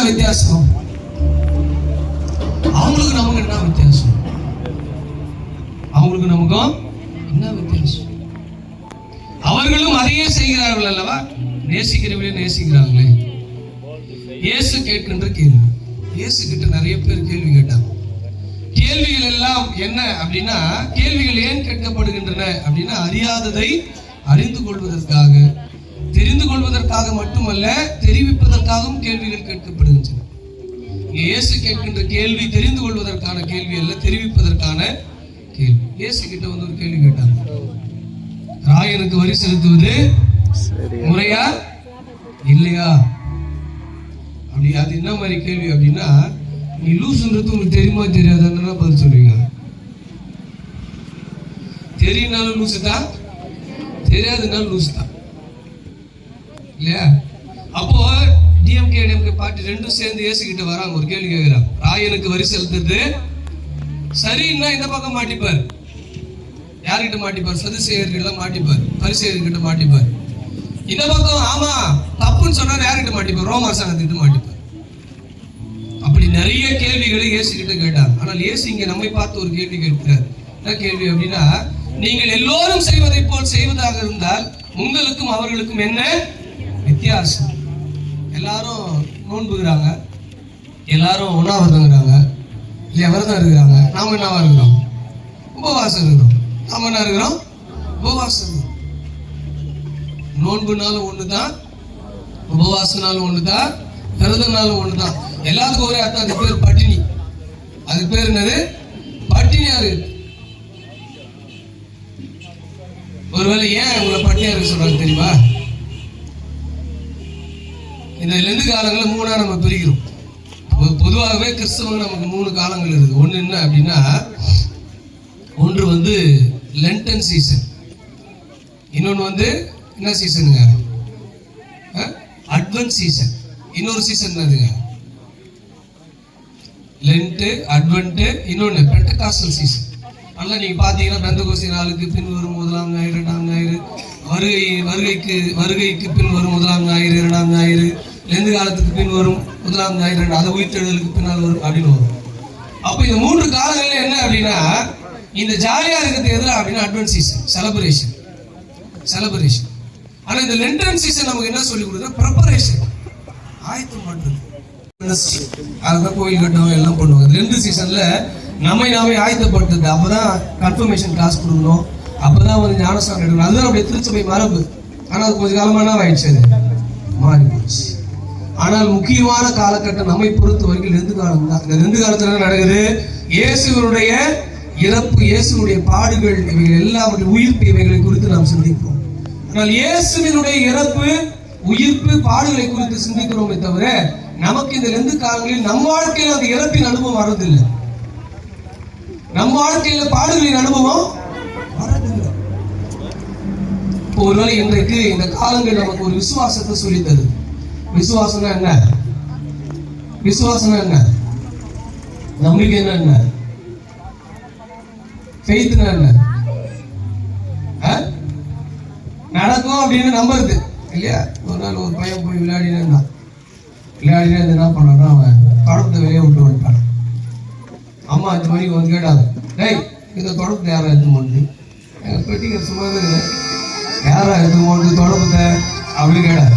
வித்தியாசம்? அவங்களுக்கு நமக்கு என்ன வித்தியாசம்? அவங்களுக்கு நமக்கும் என்ன வித்தியாசம்? அவர்களும் அதையே செய்கிறார்கள் அல்லவா? நேசிக்கிறவர்களே நேசிக்கிறாங்களே. இயேசு கேட்கின்ற கேள்வி, இயேசு கிட்ட நிறைய பேர் கேள்வி கேட்டாங்க. கேள்விகள் எல்லாம் என்ன அப்படின்னா, கேள்விகள் ஏன் கேட்கப்படுகின்றன அப்படின்னா, அறியாததை அறிந்து கொள்வதற்காக, தெரிந்து கொள்வதற்காக மட்டுமல்ல, தெரிவிப்பதற்காகவும் கேள்விகள் கேட்கப்படுகின்றன. இயேசு கேட்கின்ற கேள்வி தெரிந்து கொள்வதற்கான கேள்வி அல்ல, தெரிவிப்பதற்கான கேள்வி. இயேசு கிட்ட வந்து ஒரு கேள்வி கேட்டாங்க, ராயனுக்கு வரி செலுத்துவது முறையா இல்லையா அப்படி. அது என்ன மாதிரி கேள்வி அப்படின்னா, நீ லூசுன்றது உங்களுக்கு தெரியுமா தெரியாதுன்னா பதில் சொல்றீங்க. தெரியினாலும் லூசு தான், தெரியாதுனாலும் லூசு தான் இல்லையா? அப்போ டிஎம்கே டிஎம்கே பார்ட்டி ரெண்டும் சேர்ந்து இயேசுகிட்ட வராங்க, ஒரு கேள்வி கேட்கிறாங்க. ராயனுக்கு வரி செலுத்துறது சரின்னா இந்த பக்கம் மாட்டிப்பார். யார்கிட்ட மாட்டிப்பார்? சதுசேயர்கிட்ட மாட்டிப்பார், பரிசேயர்கிட்ட மாட்டிப்பார். இந்த பக்கம் ஆமா தப்புன்னு சொன்னா யார்கிட்ட மாட்டிப்பார்? ரோமர் சங்கத்திட்ட மாட்டிப்பார். அப்படி நிறைய கேள்விகளை இயேசு கிட்ட கேட்டார். ஆனால் இயேசு இங்க நம்மை பார்த்து ஒரு கேள்வி கேட்கிறார். என்ன கேள்வி அப்படின்னா, நீங்கள் எல்லோரும் செய்வதை போல் செய்வதாக இருந்தால் உங்களுக்கும் அவர்களுக்கும் என்ன வித்தியாசம்? எல்லாரும் நோன்புகிறாங்க, எல்லாரும் உண்ணாவிரதங்கிறாங்க இல்லையா, விரதம் இருக்கிறாங்க. நாம என்னவா இருக்கிறோம்? உபவாசம் இருக்கிறோம். நாம என்ன இருக்கிறோம்? உபவாசம். நோன்புனாலும் ஒண்ணுதான், உபவாசனாலும் ஒண்ணுதான், விரதம்னாலும் ஒண்ணுதான். எல்லாத்துக்கும் ஒரே அர்த்தம். அது பேர் பட்டினி. அது பேர் என்னது? பட்டினியா இருக்கு. ஒருவேளை ஏன் உங்களை பட்டினியா இருக்கு சொல்றாங்க தெரியுமா? இந்த லெந்து காலங்களில் மூணா நம்ம பிரிக்கிறோம். பொதுவாகவே கிறிஸ்தவங்க நமக்கு 3 காலங்கள் இருக்கு. ஒன்று என்ன அப்படின்னா, ஒன்று வந்து லென்டன் சீசன், இன்னொன்று வந்து என்ன சீசனுங்க? Advent season. இன்னொரு சீசன் என்னதுங்க? லென்ட், அட்வென்ட், இன்னொன்று பெண்டகாஸ்டல் சீசன். அதெல்லாம் நீங்க பாத்தீங்கன்னா பெந்தகோஸ்தே நாளுக்கு பின் வரும் 1ஆம் ஞாயிறு, 2ஆம் ஞாயிறு, வருகைக்கு பின் வரும் 1ஆம் ஞாயிறு, 2ஆம் ஞாயிறு, லெந்து காலத்துக்கு பின் வரும் 1ஆம் ஞாயிறு, அது உயிர்த்தெழுதலுக்கு பின்னால் வரும் அப்படின்னு வரும். அப்போ இந்த 3 காலங்கள்ல என்ன அப்படின்னா, இந்த ஜாலியா இருக்கிறது எதுல அப்படின்னா அட்வென்ட் சீசன், செலிப்ரேஷன். ஆனா இந்த லென்டன் சீசன் நமக்கு என்ன சொல்லி கொடுக்குறா? ப்ரிப்பரேஷன், ஆயத்தம் பண்றது. அதுதான் கோயில் கட்டுவாங்க, எல்லாம் பண்ணுவாங்க. 2 சீசன்ல நாமே ஆயத்தப்படுத்துறது. அப்பதான் கன்ஃபர்மேஷன் கிளாஸ் கொடுக்கணும், அப்பதான் வந்து ஞானஸ்தானம் எடுக்கணும். அதுதான் நம்முடைய திருச்சபை மரபு. ஆனா அது கொஞ்சம் காலமா என்ன ஆயிடுச்சு? மாறி போச்சு. ஆனால் முக்கியமான காலகட்டம் நம்மை பொறுத்த வரைக்கும் லெந்து காலம் தான். இந்த லெந்து காலத்துல என்ன நடக்குது? இயேசுவினுடைய இறப்பு, இயேசுடைய பாடுகள், இவைகள் எல்லாவற்றையும் உயிர்ப்பு, இவைகளை குறித்து நாம் சிந்திக்கிறோம். ஆனால் இயேசுவினுடைய இறப்பு, உயிர்ப்பு, பாடுகளை குறித்து சிந்திக்கிறோமே தவிர நமக்கு இந்த லெந்து காலங்களில் நம் வாழ்க்கையில் அந்த இறப்பின் அனுபவம் வர்றதில்லை. நம் வாழ்க்கையில பாடுகளின் அனுபவம் வரதில்லை. ஒருவேளை இன்றைக்கு இந்த காலங்கள் நமக்கு ஒரு விசுவாசத்தை சொல்லித்தது. விசுவாசம்னா என்ன? விசுவாசம்னா என்ன? நம்பிக்கை என்ன? ஃபெய்த்னா என்ன? நடக்கும் அப்படின்னு நம்புறது இல்லையா? ஒரு நாள் ஒரு பையன் போய் விளையாடினே இருந்தான். என்ன பண்ணான்? அவன் தொடப்பத்தை வெளியே விட்டு வந்துட்டான். அம்மா 5 மணிக்கு வந்து கேட்டாங்க, டேய் இந்த தொடப்பத்தை யாரா எடுத்து போட்டு? எங்கள் பெட்டிங்க சும்மா யாரா எடுத்து போட்டு தொடப்பத்தை அப்படின்னு கேட்டார்.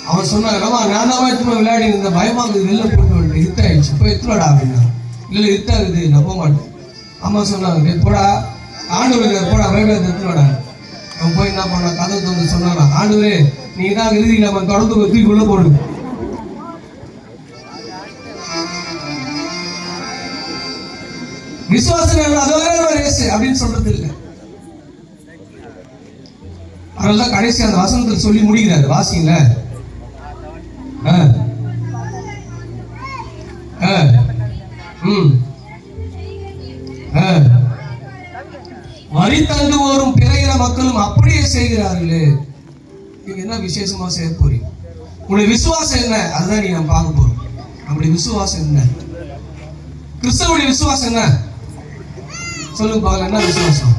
அவன் சொன்னாங்க, நான் தான் எடுத்து போய் விளையாடி இருந்த, பயமா இருக்குது, வெளில போட்டு வந்துட்டு இத்தாயிடுச்சு, இப்போ எத்துவாடா அப்படின்னா. இல்லை இத்தாகுது, நான் போக மாட்டேன். அம்மா சொன்னாங்க, போடா ஆண்டவர் போடா, வேண்டாம் எத்துவாடா. அவன் போய் என்ன பண்ண, கதை வந்து சொன்னானா, ஆண்டவரே நீங்க தான் இறுதி நம்ம தொடர்ந்து தூக்கிக்குள்ள போடுங்க. விசுவாசம் அப்படின்னு சொல்றது இல்லை. அதனாலதான் கடைசி அந்த வசனத்தில் சொல்லி முடிக்கிறாரு, வாசிங்க. வரி தந்து வரும் பிற மக்களும் அப்படியே செய்கிறார்களே. நீங்க என்ன விசேஷமா செய்ய போறீங்க? உங்களுடைய விசுவாசம் என்ன? அதுதான் நீங்க பார்க்க போறோம். நம்முடைய விசுவாசம் என்ன? கிறிஸ்தவனுடைய விசுவாசம் என்ன? சொல்லுங்க பாருங்க, என்ன விசுவாசம்?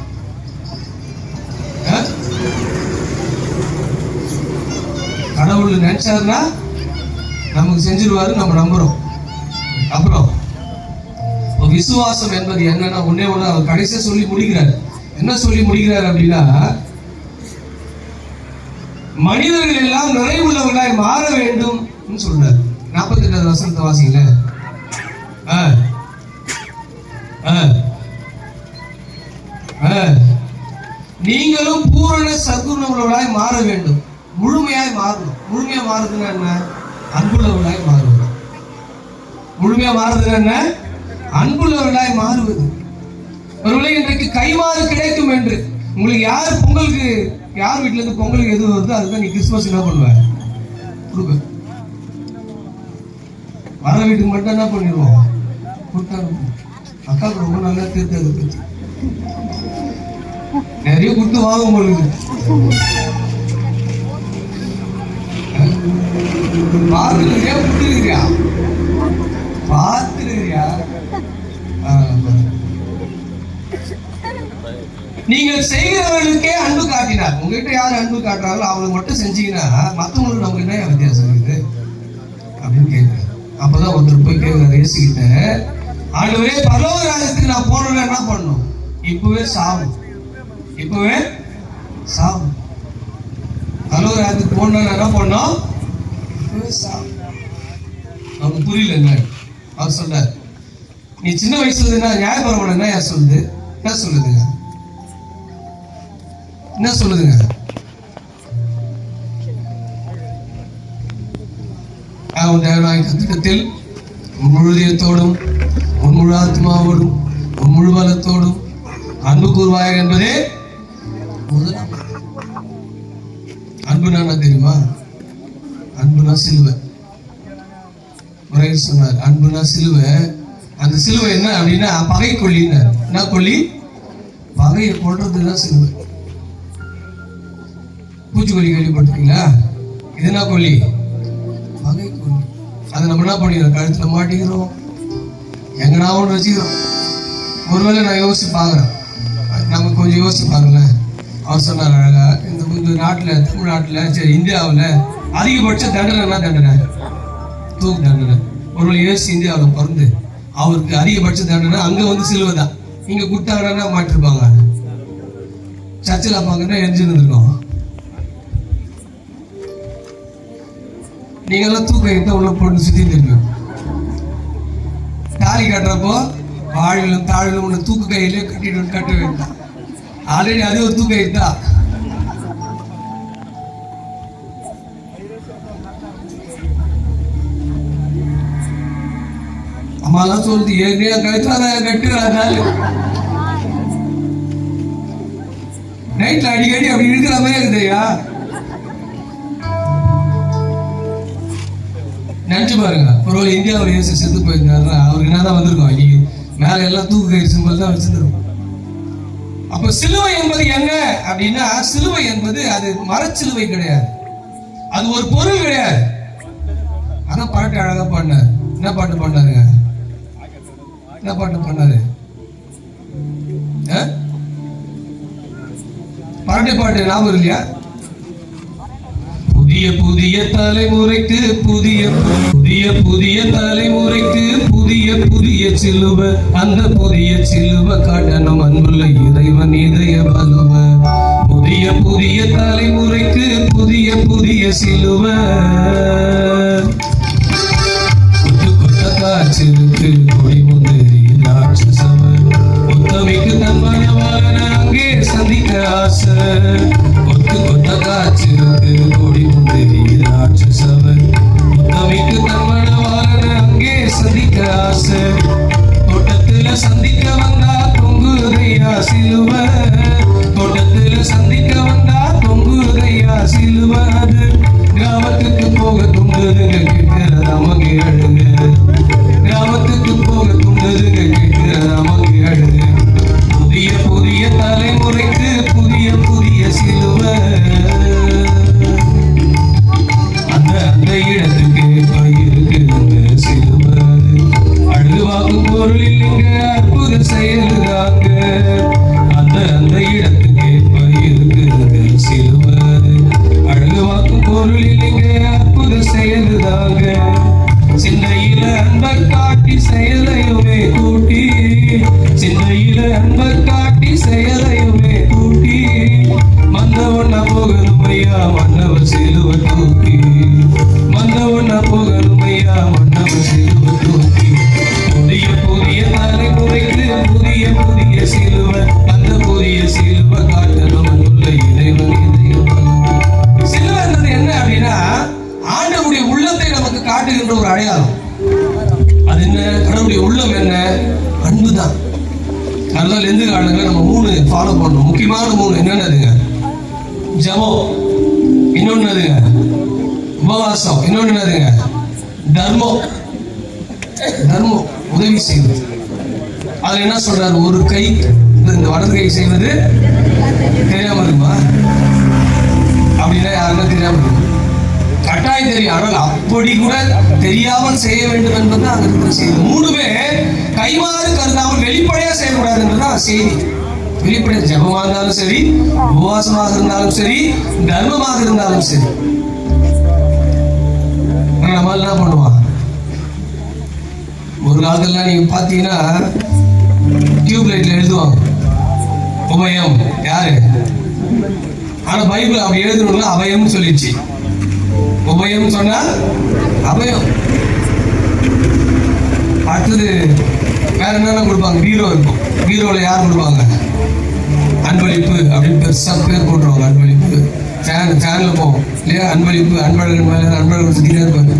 கடவுள் நினைச்சாருன்னா நமக்கு செஞ்சிருவாரு, நம்ம நம்புறோம். அப்புறம் விசுவாசம் என்பது என்னன்னா ஒன்னே ஒண்ணு அவர் கடைசியா சொல்லி முடிக்கிறார். என்ன சொல்லி முடிக்கிறார் அப்படின்னா, மனிதர்கள் எல்லாம் நிறைவுள்ளவர்களாய் மாற வேண்டும் சொல்றார். 42 வசனத்தை வாசிங்கள. நீங்களும் பூரண சத்குணமுள்ளவர்களாய் மாற வேண்டும். முழுமையாய் மாறணும். முழுமையா மாறுதுன்னா என்ன? அன்புள்ளவர்களாய் மாறுவது. முழுமையா மாறுதுன்னா என்ன? அன்புள்ளவர்களாய் மாறுவது. ஒருவேளை இன்றைக்கு கைமாறு கிடைக்கும் என்று உங்களுக்கு யார் பொங்கலுக்கு, யார் வீட்டுல இருந்து பொங்கலுக்கு எது வருதோ அதுதான் நீ கிறிஸ்துமஸ் என்ன பண்ணுவ? கொடுக்க. வர வீட்டுக்கு மட்டும் என்ன பண்ணிடுவோம்? அக்காவுக்கு ரொம்ப நல்லா தெரிஞ்சு அதை பத்தி நிறைய கொடுத்து வாங்க உங்களுக்கு. பார்த்துருக்கியா? கொடுத்துருக்கியா? பார்த்துருக்கியா? நீங்கள் செய்கிறவர்களுக்கே அன்பு காட்டினார். உங்ககிட்ட யார் அன்பு காட்டுறாங்களோ அவங்களுக்கு மட்டும் செஞ்சீங்கன்னா மற்றவங்களுக்கு நமக்கு என்ன வித்தியாசம் இருக்குது அப்படின்னு கேட்கிறார். அப்பதான் ஒருத்தர் போய் கேட்கிறார் இயேசுகிட்ட, ஆண்டவரே பரலோக ராஜ்யத்துக்கு நான் போனேன்னா என்ன பண்ணணும்? இப்பவே சாவும், இப்பவே சாவும். பரலோக ராஜ்யத்துக்கு போனா என்ன பண்ணணும்? இப்பவே சாவும். நமக்கு புரியலங்க. அவர் சொல்றார், நீ சின்ன வயசுல இருந்தா நியாயபரமான என்ன சொல்லுது? என்ன சொல்லுதுங்க? என்ன சொல்லுதுங்க? கத்திடத்தில் உன் முழுதயத்தோடும் உன் முழு ஆத்மாவோடும் உன் முழு பலத்தோடும் அன்பு கூறுவாய் என்பதே முதலாம். அன்புனா என்ன தெரியுமா? அன்புனா சிலுவை. முறையில் சொன்னார், அன்புனா சிலுவை. அந்த சிலுவை என்ன அப்படின்னா பகை கொல்லினார். என்ன கொல்லி? பகையை கொல்றதுதான் சிலுவை. பூச்சிக்கொல்லி கேள்விப்பட்டிருக்கீங்களா? இது என்ன கொல்லி? பகை கொல்லி. அதை நம்ம என்ன பண்ணிக்கிறோம்? கழுத்துல மாட்டிக்கிறோம், எங்கனா ஒன்று வச்சுக்கிறோம். ஒருவேளை நான் யோசிச்சு பார்க்குறேன், நம்ம கொஞ்சம் யோசிச்சு பாருங்களேன். அவர் சொன்னார் அழகா, இந்த நாட்டில், தமிழ்நாட்டில், சரி இந்தியாவில் அதிகபட்ச தண்டனை என்ன தண்டனை? தூக்கு தண்டனை. ஒருவேளை இயேசு இந்தியாவில் பிறந்து அவருக்கு அதிகபட்ச தண்டனை அங்கே வந்து சிலுவை தான். இங்கே கொடுத்தாங்கன்னா மாட்டிருப்பாங்க. சர்ச்சில் பார்க்கணும்னா எரிஞ்சுன்னு இருந்திருக்கோம். நீங்க எல்லாம் தூக்க எடுத்த உள்ள போட்டு சுத்தி இருக்கோம். தாலி கட்டுறப்போ வாழிலும் தாழிலும் உள்ள தூக்கு கையிலே கட்டிட்டு கட்ட வேண்டாம். ஆல்ரெடி அது ஒரு தூக்க எடுத்தா. அம்மாலாம் சொல்லுது, ஏற்கனவே கழுத்துல கட்டுறாரு. நைட்ல அடிக்கடி அப்படி இருக்கிற மாதிரி இருக்குதையா? நினைச்சு பாருங்க. ஒருவேளை இந்தியாவில் இயேசு செத்து போயிருந்தாருன்னா அவருக்கு என்ன தான் வந்திருக்கோம்? இன்னைக்கு மேல எல்லாம் தூக்கு கயிறு சிம்பல் தான் வச்சிருந்துருக்கும். அப்ப சிலுவை என்பது என்ன அப்படின்னா, சிலுவை என்பது அது மரச்சிலுவை கிடையாது, அது ஒரு பொருள் கிடையாது. அதான் பாட்டு அழகா பாடினார். என்ன பாட்டு பாடினாருங்க? என்ன பாட்டு பாடினாரு? பாட்டு பாட்டு ஞாபகம் இல்லையா? புதிய புதிய தலைமுறைக்கு புதிய புதிய புதிய தலைமுறைக்கு புதிய புதிய சிலுவை, அந்த புதிய சிலுவை காட்டணும் அன்புள்ள இறைவன் இதய பலுவ. புதிய புதிய தலைமுறைக்கு புதிய புதிய சிலுவை, கொத்து கொத்த காய்ச்சலுக்கு கொடி முந்திரி ராட்சசவ, உத்தமிக்கு தன் மனவாளன அங்கே சந்திக்க ஆசை. கொத்து கொத்த காய்ச்சலுக்கு கொடி முந்திரி ராட்சசவ, உத்தமிக்கு தன் மனவாளன அங்கே சந்திக்க ஆசை. தோட்டத்துல சந்திக்க வந்தா தொங்குதையா சிலுவை, தோட்டத்துல சந்திக்க வந்தா தொங்குதையா சிலுவை. அது கிராமத்துக்கு போக தொங்குதுங்க, கேட்கிறத அவங்க எழுங்க. கிராமத்துக்கு காட்டுகின்ற ஒரு அடையாளம். அது என்ன? கடவுளுடைய உள்ளம் என்ன? அன்பு தான். அதனால எந்த காலங்களில் நம்ம 3 ஃபாலோ பண்ணணும். முக்கியமான 3 என்னென்னதுங்க? ஜபம், இன்னொன்னு எதுங்க? உபவாசம், இன்னொன்னு என்னதுங்க? தர்மம். தர்மம், உதவி செய்வது. அதுல என்ன சொல்றாரு? ஒரு கை, இந்த வலது கை செய்வது தெரியாம இருக்குமா? அப்படின்னா யாருன்னா தெரியாம இருக்கும்? கட்டாயம் தெரியும். ஆனால் அப்படி கூட தெரியாமல் செய்ய வேண்டும் என்பது அங்க இருக்கிற செய்தி. 3மே கைமாறு கருதாமல் வெளிப்படையா செய்யக்கூடாதுன்றதுதான் செய்தி. வெளிப்படையா ஜபமாக இருந்தாலும் சரி, உபவாசமாக இருந்தாலும் சரி, தர்மமாக இருந்தாலும் சரி. நம்ம என்ன பண்ணுவான்? ஒரு காலத்துல நீங்க பாத்தீங்கன்னா டியூப் லைட்ல எழுதுவாங்க உபயம். யாரு? ஆனா பைபிள் அப்படி எழுதணும்னா அபயம் சொல்லிடுச்சு. உபயம் சொன்னா அபயம். அடுத்தது வேற என்னென்ன கொடுப்பாங்க? பீரோ இருக்கும். பீரோல யார் கொடுப்பாங்க? அன்பளிப்பு அப்படின்னு பெருசா பேர் போட்டுருவாங்க. அன்பளிப்பு சேனல் போவோம் இல்லையா? அன்பளிப்பு, அன்பழகன் மேல அன்பழகன் சுத்தினே இருப்பாங்க.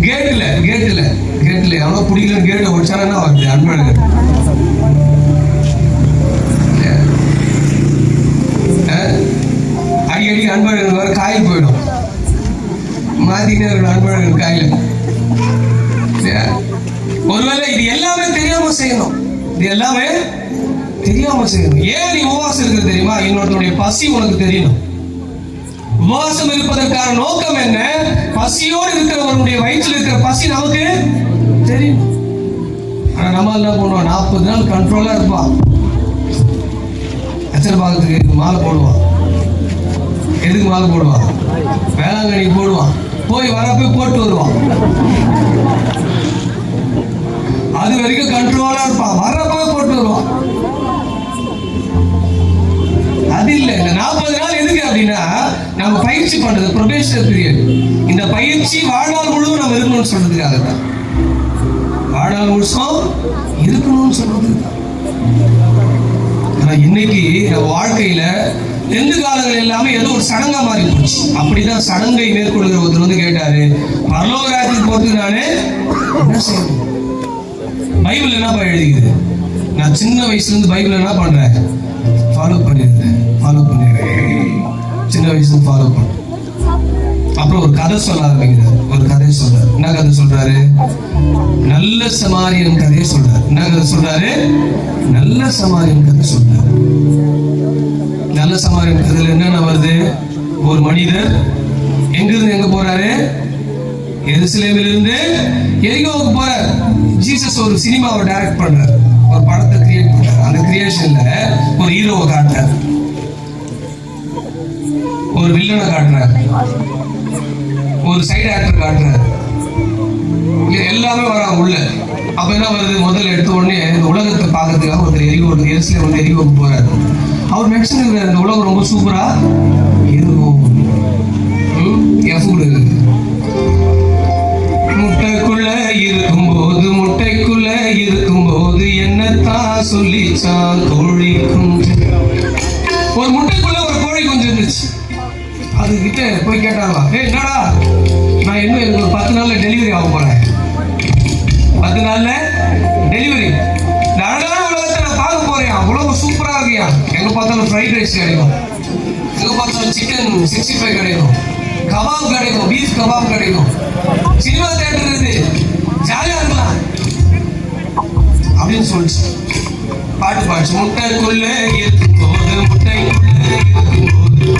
கேட்டுல எவ்வளவு பிடிக்கலன்னு கேட்டை ஒடிச்சானா வருது அன்பழகன். அடிக்கடி அன்பழகன் வர காயில் போயிடும். மாத்தினே இருக்கணும் அன்பழகன் காயில. ஒருவேளை இது எல்லாமே தெரியாம செய்யணும். இது எல்லாமே தெரியாம செய்யணும். ஏன் நீ உபவாசம் இருக்கிறது தெரியுமா? இன்னொருத்தருடைய பசி உனக்கு தெரியணும். உபவாசம் இருப்பதற்கான நோக்கம் என்ன? பசியோடு இருக்கிறவனுடைய வயிற்றில் இருக்கிற பசி நமக்கு தெரியும். ஆனா நம்ம என்ன பண்ணுவோம்? 40 நாள் கண்ட்ரோலா இருப்பான். அச்சர பாகத்துக்கு மாலை போடுவான். எதுக்கு மாலை போடுவான்? வேளாங்கண்ணி போடுவான். போய் வரப்போய் போட்டு வருவான். அது வரைக்கும் கண்ட்ரோலா இருப்பான். வரப்போய் போட்டு வருவான். அது இல்ல. இந்த 40 நாள் எதுக்கு அப்படின்னா நம்ம பயிற்சி பண்றது, ப்ரொபேஷனரி பீரியட். இந்த பயிற்சி வாழ்நாள் முழுவதும் நம்ம இருக்கணும்னு சொல்றதுக்காக தான். வாழ்நாள் முழுசும் இருக்கணும்னு சொல்றதுக்கு தான். ஆனா இன்னைக்கு நம்ம வாழ்க்கையில எந்த காலங்கள் எல்லாமே ஏதோ ஒரு சடங்கா மாறி போச்சு. அப்படிதான் சடங்கை மேற்கொள்கிற ஒருத்தர் வந்து கேட்டாரு, பரலோக ராஜ்யத்துக்கு போறதுக்கு நானு என்ன செய்யணும்? பைபிள் என்னப்பா எழுதிக்குது? நான் சின்ன வயசுல இருந்து பைபிள் என்ன பண்றேன்? ஃபாலோ பண்ணிருந்தேன். சின்ன வயசுல ஃபாலோ பண்ண. அப்புறம் ஒரு கதை சொல்ல ஆரம்பிக்கிறார். ஒரு கதையை சொல்றாரு. என்ன கதை சொல்றாரு? நல்ல சமாரியன் கதையை சொல்றாரு. என்ன கதை சொல்றாரு? நல்ல சமாரியன் கதை சொல்றாரு. நல்ல சமாரியன் கதையில என்னென்ன வருது? ஒரு மனிதர் எங்கிருந்து எங்க போறாரு? எருசலேமிலிருந்து எரிகோவுக்கு போறாரு. ஜீசஸ் ஒரு சினிமாவை டைரக்ட் பண்றாரு. ஒரு படத்தை கிரியேட் பண்றாரு. அந்த கிரியேஷன்ல ஒரு ஹீரோவை காட்டுறாரு, ஒரு வில்லனை காட்டுறாரு, ஒரு சைடு ஆக்டர் காட்டுறாரு. எல்லாமே வராங்க உள்ள. அப்ப என்ன வருது? முதல்ல எடுத்த உடனே இந்த உலகத்தை பார்க்கறதுக்காக ஒருத்தர் எருசலேம் வந்து எரிகோவுக்கு போறாரு. அவர் நினைச்சுக்கிறாரு இந்த உலகம் ரொம்ப சூப்பரா இருக்கும். முட்டைக்குள்ள இருக்கும்போது என்னத்தான் சொல்லிச்சான் கோழி குஞ்சு. ஒரு முட்டைக்குள்ள ஒரு கோழி குஞ்சு இருந்துச்சு. அது கிட்ட போய் கேட்டாங்களா, என்னடா நான் இன்னும் எனக்கு ஒரு 10 நாள்ல டெலிவரி ஆக போறேன். 10 நாள்ல டெலிவரி. அழகான உலகத்தை நான் பார்க்க போறேன். உலகம் சூப்பரா இருக்கியா. எங்க பார்த்தாலும் ஃப்ரைட் ரைஸ் கிடைக்கும், எங்க பார்த்தாலும் சிக்கன் 65 கிடைக்கும், கபாப் கிடைக்கும், பீஃப் கபாப் கிடைக்கும், சினிமா தியேட்டர் இருக்கு, ஜாலியா இருக்கலாம் அப்படின்னு சொல்லிச்சு. பாட்டு பாடிச்சு. முட்டைக்குள்ள இருக்கும்போது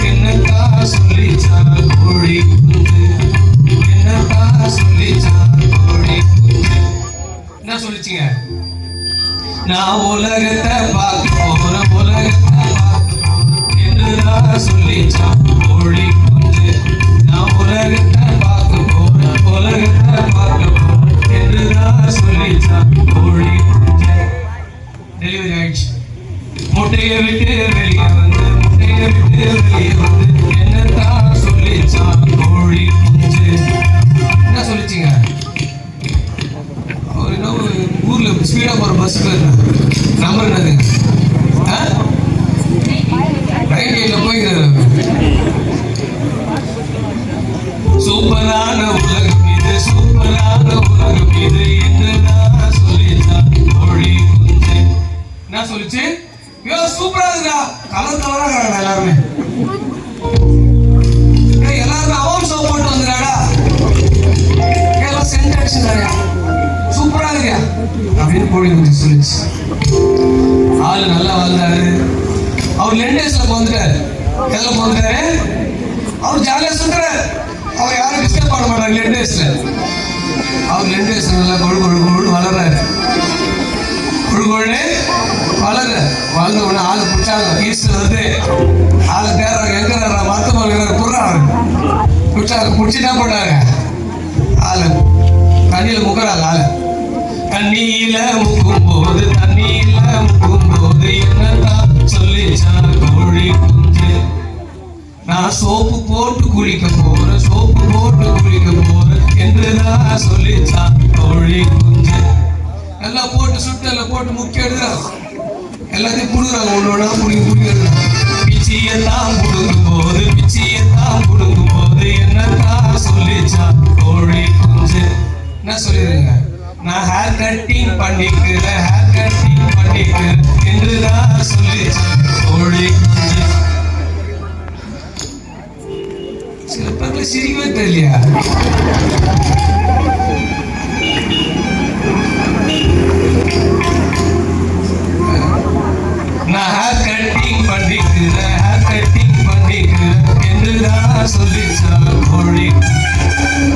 என்னக்கா சொல்லிச்சா கோழி குஞ்சு, என்னக்கா சொல்லிச்சா கோழி குஞ்சு. என்ன சொல்லிச்சிங்க? நான் உலகத்தை பார்க்க போறேன், உலகத்தை பார்க்க போறேன் என்றுதான் சொல்லிச்சா கோழி குஞ்சு. நான் உலகத்தை பார்க்க போறேன், உலகத்தை பார்க்க போறேன் என்றுதான் சொல்லிச்சா கோழி குஞ்சு. டெலிவரி ஆயிடுச்சு. முட்டையை விட்டு வெளியே வந்து என்னத்தான் சொல்லிச்சா கோழி குஞ்சு. என்ன சொல்லிச்சிங்க? ஒரு ஊர்ல ஸ்பீடா போற பஸ் நம்பர் என்னது? அவர் லெண்டேஸ்ல போந்துட்டாரு. எதுல போந்துட்டாரு? அவர் ஜாலியா சுத்துறாரு. அவர் யாரும் டிஸ்டர்ப் பண்ண மாட்டாங்க லெண்டேஸ்ல. அவர் லெண்டேஸ்ல நல்லா கொழு கொழு கொழு வளர்றாரு. கொழு கொழு வளர்ந்த உடனே ஆளு பிடிச்சாங்க. ஈஸ்டர் வருது, ஆளு தேடுறாங்க. எங்க மருத்துவ குடுறாங்க. பிடிச்சாங்க. பிடிச்சி என்ன பண்ணாங்க? ஆளு தண்ணியில முக்கிறாங்க. ஆளு தண்ணியில முக்கும் போது என்னதான் சொல்லிச்சா கோழி குஞ்சு, நான் சோப்பு போட்டு குளிக்க போறேன் என்றுதான் சொல்லிச்சா கோழி குஞ்சு. நல்லா போட்டு சுட்டல போட்டு முக்கிய எடுக்கிறாங்க. எல்லாத்தையும் புடுங்குறாங்க. ஒன்னோட புடுங்கி எடுக்கிறாங்க. பிச்சியெல்லாம் புடுங்கும் போது என்னதான் சொல்லிச்சா கோழி குஞ்சு. என்ன சொல்லிடுங்க? நான் ஹேர் கட்டிங் பண்ணிக்கிறேன் என்றுதான் சொல்லிச்சா கோழி குஞ்சு. சில பேருக்கு சிரிக்கவே தெரியலையா? நான் ஹேர் கட்டிங் பண்ணிக்கிறேன் என்றுதான் சொல்லிச்சா கோழி.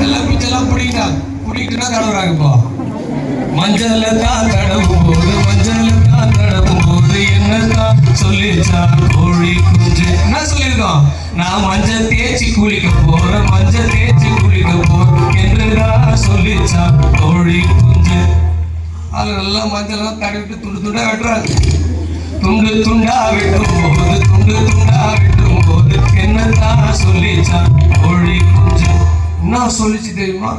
எல்லாம் பிச்செல்லாம் பிடிக்கிட்டுனா தடவுறாங்க. இப்போ மஞ்சள் தான் தடவும் போது என்னதான் சொல்லிச்சா கோழி குஞ்சு. என்ன சொல்லியிருக்கோம்? நான் மஞ்சள் தேய்ச்சி குளிக்க போறேன் என்றுதான் சொல்லிச்சா கோழி குஞ்சு. அது நல்லா மஞ்சள் தடவிட்டு துண்டா வெட்டுறாங்க. துண்டா வெட்டும் போது என்னதான் சொல்லிச்சா கோழி குஞ்சு. என்ன சொல்லிச்சு தெரியுமா?